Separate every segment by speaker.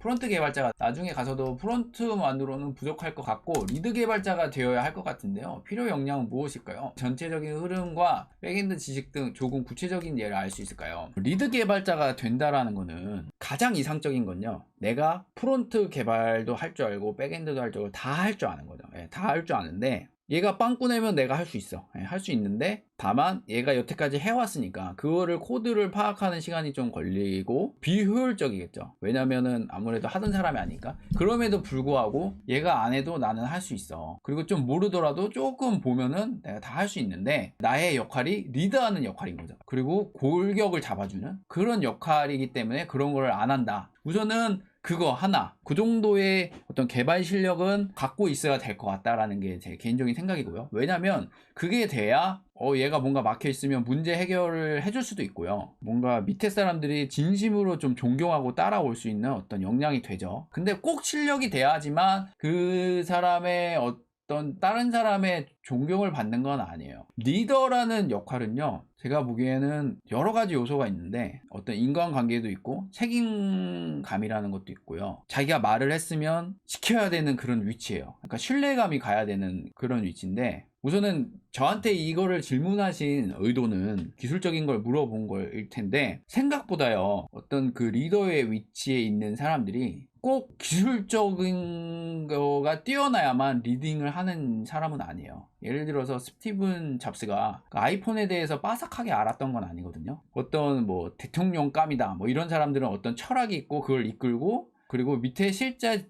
Speaker 1: 프론트 개발자가 나중에 가서도 프론트만으로는 부족할 것 같고 리드 개발자가 되어야 할 것 같은데요. 필요 역량은 무엇일까요? 전체적인 흐름과 백엔드 지식 등 조금 구체적인 예를 알 수 있을까요? 리드 개발자가 된다라는 거는 가장 이상적인 건요, 내가 프론트 개발도 할 줄 알고 백엔드도 할 줄 알고 다 할 줄 아는 거죠. 다 할 줄 아는데 얘가 빵꾸 내면 내가 할 수 있어. 할 수 있는데 다만 얘가 여태까지 해왔으니까 그거를 코드를 파악하는 시간이 좀 걸리고 비효율적이겠죠. 왜냐면은 아무래도 하던 사람이 아니니까. 그럼에도 불구하고 얘가 안 해도 나는 할 수 있어. 그리고 좀 모르더라도 조금 보면은 내가 다 할 수 있는데 나의 역할이 리드하는 역할인 거죠. 그리고 골격을 잡아주는 그런 역할이기 때문에 그런 걸 안 한다. 우선은 그거 하나, 그 정도의 어떤 개발 실력은 갖고 있어야 될 것 같다라는 게 제 개인적인 생각이고요. 왜냐면 그게 돼야 얘가 뭔가 막혀 있으면 문제 해결을 해줄 수도 있고요. 뭔가 밑에 사람들이 진심으로 좀 존경하고 따라올 수 있는 어떤 역량이 되죠. 근데 꼭 실력이 돼야지만 그 사람의 어떤 다른 사람의 존경을 받는 건 아니에요. 리더라는 역할은요, 제가 보기에는 여러 가지 요소가 있는데 어떤 인간관계도 있고 책임감이라는 것도 있고요. 자기가 말을 했으면 지켜야 되는 그런 위치예요. 그러니까 신뢰감이 가야 되는 그런 위치인데, 우선은 저한테 이거를 질문하신 의도는 기술적인 걸 물어본 거일 텐데, 생각보다요, 어떤 그 리더의 위치에 있는 사람들이 꼭 기술적인 거가 뛰어나야만 리딩을 하는 사람은 아니에요. 예를 들어서 스티븐 잡스가 그 아이폰에 대해서 빠삭하게 알았던 건 아니거든요. 어떤 뭐 대통령감이다 뭐 이런 사람들은 어떤 철학이 있고 그걸 이끌고, 그리고 밑에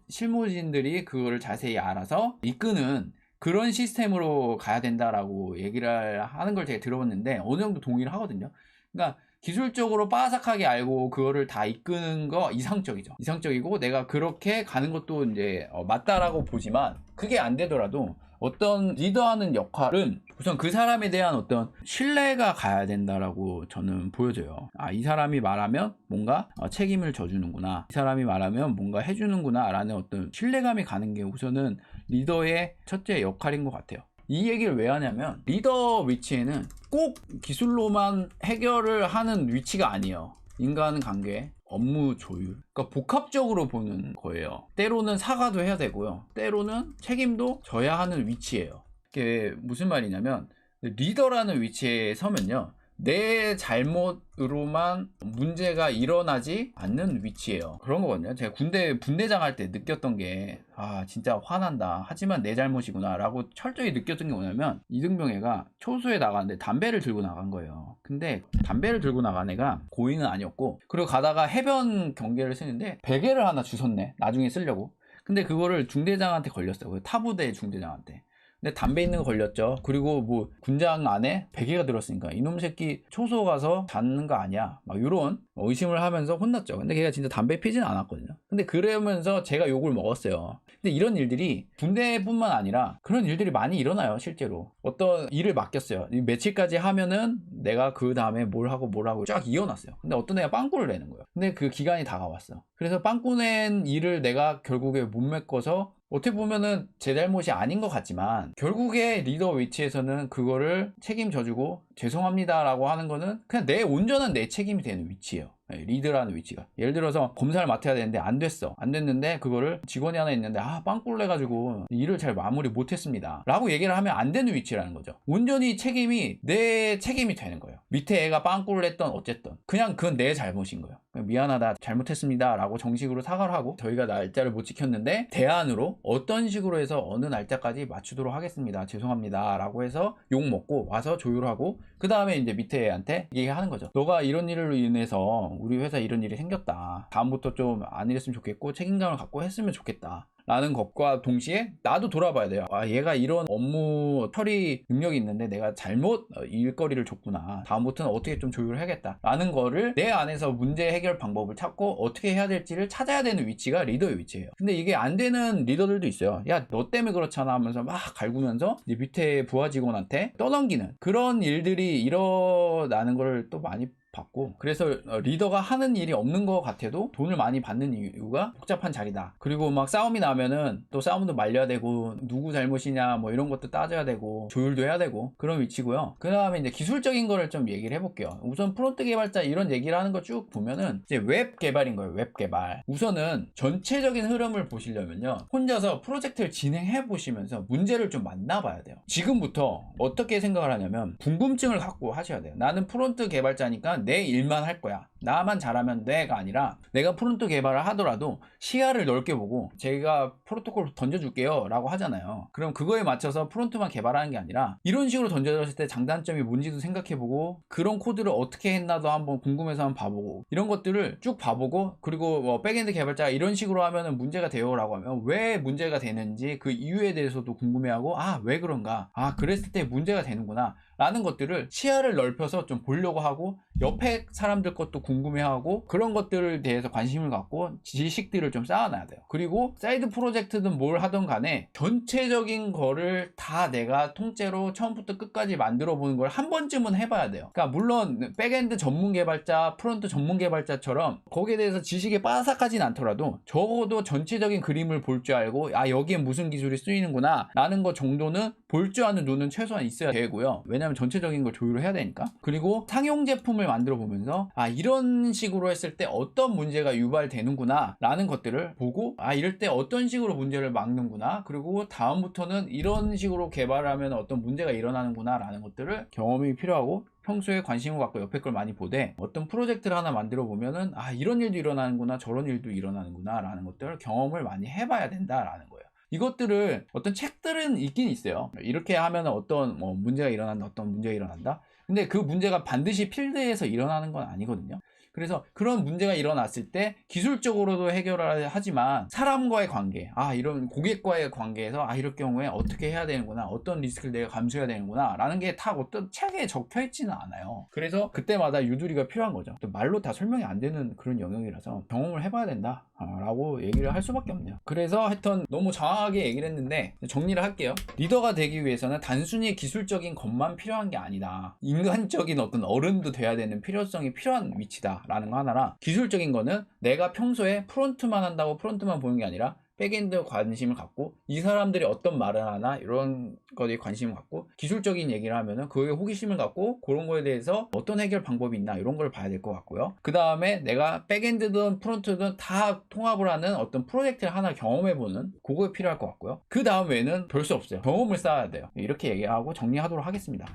Speaker 1: 실무진들이 그거를 자세히 알아서 이끄는 그런 시스템으로 가야 된다라고 얘기를 하는 걸 제가 들어봤는데 어느 정도 동의를 하거든요. 그러니까 기술적으로 빠삭하게 알고 그거를 다 이끄는 거 이상적이죠. 이상적이고 내가 그렇게 가는 것도 이제 맞다라고 보지만, 그게 안 되더라도 어떤 리더하는 역할은 우선 그 사람에 대한 어떤 신뢰가 가야 된다라고 저는 보여져요. 이 사람이 말하면 뭔가 책임을 져주는구나, 이 사람이 말하면 뭔가 해주는구나 라는 어떤 신뢰감이 가는 게 우선은 리더의 첫째 역할인 것 같아요. 이 얘기를 왜 하냐면 리더 위치에는 꼭 기술로만 해결을 하는 위치가 아니에요. 인간관계, 업무 조율, 그러니까 복합적으로 보는 거예요. 때로는 사과도 해야 되고요, 때로는 책임도 져야 하는 위치예요. 이게 무슨 말이냐면, 리더라는 위치에 서면요, 내 잘못으로만 문제가 일어나지 않는 위치예요. 그런 거거든요. 제가 분대장 할 때 느꼈던 게 진짜 화난다, 하지만 내 잘못이구나 라고 철저히 느꼈던 게 뭐냐면, 이등병애가 초소에 나가는데 담배를 들고 나간 거예요. 근데 담배를 들고 나간 애가 고의는 아니었고, 그리고 가다가 해변 경계를 쓰는데 베개를 하나 주웠네, 나중에 쓰려고. 근데 그거를 중대장한테 걸렸어요. 타부대 중대장한테. 근데 담배 있는 거 걸렸죠. 그리고 뭐 군장 안에 베개가 들었으니까 이놈 새끼 초소 가서 자는 거 아니야, 막 이런 의심을 하면서 혼났죠. 근데 걔가 진짜 담배 피진 않았거든요. 근데 그러면서 제가 욕을 먹었어요. 근데 이런 일들이 군대뿐만 아니라 그런 일들이 많이 일어나요. 실제로 어떤 일을 맡겼어요. 며칠까지 하면은 내가 그 다음에 뭘 하고 쫙 이어놨어요. 근데 어떤 애가 빵꾸를 내는 거예요. 근데 그 기간이 다가왔어. 그래서 빵꾸 낸 일을 내가 결국에 못 메꿔서, 어떻게 보면은 제 잘못이 아닌 것 같지만 결국에 리더 위치에서는 그거를 책임져주고 죄송합니다 라고 하는 거는 그냥 온전한 내 책임이 되는 위치예요. 리드라는 위치가. 예를 들어서 검사를 맡아야 되는데 안 됐는데 그거를 직원이 하나 있는데 빵꾸를 내가지고 일을 잘 마무리 못했습니다 라고 얘기를 하면 안 되는 위치라는 거죠. 온전히 책임이 내 책임이 되는 거예요. 밑에 애가 빵꾸를 했던 어쨌든 그냥 그건 내 잘못인 거예요. 미안하다, 잘못했습니다 라고 정식으로 사과를 하고, 저희가 날짜를 못 지켰는데 대안으로 어떤 식으로 해서 어느 날짜까지 맞추도록 하겠습니다, 죄송합니다 라고 해서 욕 먹고 와서 조율하고, 그 다음에 이제 밑에 애한테 얘기하는 거죠. 너가 이런 일로 인해서 우리 회사 이런 일이 생겼다, 다음부터 좀 안 이랬으면 좋겠고 책임감을 갖고 했으면 좋겠다 라는 것과 동시에 나도 돌아봐야 돼요. 얘가 이런 업무 처리 능력이 있는데 내가 잘못 일거리를 줬구나, 다음부터는 어떻게 좀 조율을 해야겠다 라는 거를 내 안에서 문제 해결 방법을 찾고 어떻게 해야 될지를 찾아야 되는 위치가 리더의 위치예요. 근데 이게 안 되는 리더들도 있어요. 야, 너 때문에 그렇잖아 하면서 막 갈구면서 밑에 부하 직원한테 떠넘기는 그런 일들이 일어나는 걸 또 많이 받고, 그래서 리더가 하는 일이 없는 것 같아도 돈을 많이 받는 이유가 복잡한 자리다. 그리고 막 싸움이 나면은 또 싸움도 말려야 되고 누구 잘못이냐 뭐 이런 것도 따져야 되고 조율도 해야 되고 그런 위치고요. 그 다음에 이제 기술적인 거를 좀 얘기를 해볼게요. 우선 프론트 개발자 이런 얘기를 하는 거 쭉 보면은 이제 웹 개발인 거예요. 웹 개발. 우선은 전체적인 흐름을 보시려면요, 혼자서 프로젝트를 진행해 보시면서 문제를 좀 만나봐야 돼요. 지금부터 어떻게 생각을 하냐면 궁금증을 갖고 하셔야 돼요. 나는 프론트 개발자니까 내 일만 할 거야, 나만 잘하면 돼가 아니라, 내가 프론트 개발을 하더라도 시야를 넓게 보고 제가 프로토콜 던져줄게요 라고 하잖아요. 그럼 그거에 맞춰서 프론트만 개발하는 게 아니라 이런 식으로 던져졌을 때 장단점이 뭔지도 생각해보고, 그런 코드를 어떻게 했나도 한번 궁금해서 한번 봐보고, 이런 것들을 쭉 봐보고, 그리고 뭐 백엔드 개발자가 이런 식으로 하면은 문제가 돼요 라고 하면 왜 문제가 되는지 그 이유에 대해서도 궁금해하고, 아 왜 그런가, 아 그랬을 때 문제가 되는구나 라는 것들을 시야를 넓혀서 좀 보려고 하고, 옆에 사람들 것도 궁금해하고, 그런 것들에 대해서 관심을 갖고 지식들을 좀 쌓아놔야 돼요. 그리고 사이드 프로젝트든 뭘 하든 간에 전체적인 거를 다 내가 통째로 처음부터 끝까지 만들어 보는 걸 한 번쯤은 해봐야 돼요. 그러니까 물론 백엔드 전문 개발자, 프론트 전문 개발자처럼 거기에 대해서 지식이 빠삭하진 않더라도 적어도 전체적인 그림을 볼 줄 알고, 아 여기에 무슨 기술이 쓰이는구나 라는 것 정도는 볼 줄 아는 눈은 최소한 있어야 되고요. 왜냐면 전체적인 걸 조율을 해야 되니까. 그리고 상용 제품을 만들어 보면서 아 이런 식으로 했을 때 어떤 문제가 유발되는구나 라는 것들을 보고, 아 이럴 때 어떤 식으로 문제를 막는구나, 그리고 다음부터는 이런 식으로 개발하면 어떤 문제가 일어나는구나 라는 것들을 경험이 필요하고, 평소에 관심을 갖고 옆에 걸 많이 보되 어떤 프로젝트를 하나 만들어 보면은 아 이런 일도 일어나는구나, 저런 일도 일어나는구나 라는 것들을 경험을 많이 해봐야 된다라는 거예요. 이것들을 어떤 책들은 있긴 있어요. 이렇게 하면 어떤 뭐 문제가 일어난다, 어떤 문제가 일어난다. 근데 그 문제가 반드시 필드에서 일어나는 건 아니거든요. 그래서 그런 문제가 일어났을 때 기술적으로도 해결을 하지만 사람과의 관계, 아 이런 고객과의 관계에서 아 이럴 경우에 어떻게 해야 되는구나, 어떤 리스크를 내가 감수해야 되는구나 라는 게 다 어떤 책에 적혀 있지는 않아요. 그래서 그때마다 유두리가 필요한 거죠. 또 말로 다 설명이 안 되는 그런 영역이라서 경험을 해봐야 된다 라고 얘기를 할 수밖에 없네요. 그래서 하여튼 너무 장황하게 얘기를 했는데 정리를 할게요. 리더가 되기 위해서는 단순히 기술적인 것만 필요한 게 아니다, 인간적인 어떤 어른도 돼야 되는 필요성이 필요한 위치다 라는 거 하나랑, 기술적인 거는 내가 평소에 프론트만 한다고 프론트만 보는 게 아니라 백엔드 관심을 갖고, 이 사람들이 어떤 말을 하나 이런 거에 관심을 갖고, 기술적인 얘기를 하면은 그거에 호기심을 갖고 그런 거에 대해서 어떤 해결 방법이 있나 이런 걸 봐야 될 것 같고요. 그 다음에 내가 백엔드든 프론트든 다 통합을 하는 어떤 프로젝트를 하나 경험해보는 그거에 필요할 것 같고요. 그 다음에는 별 수 없어요. 경험을 쌓아야 돼요. 이렇게 얘기하고 정리하도록 하겠습니다.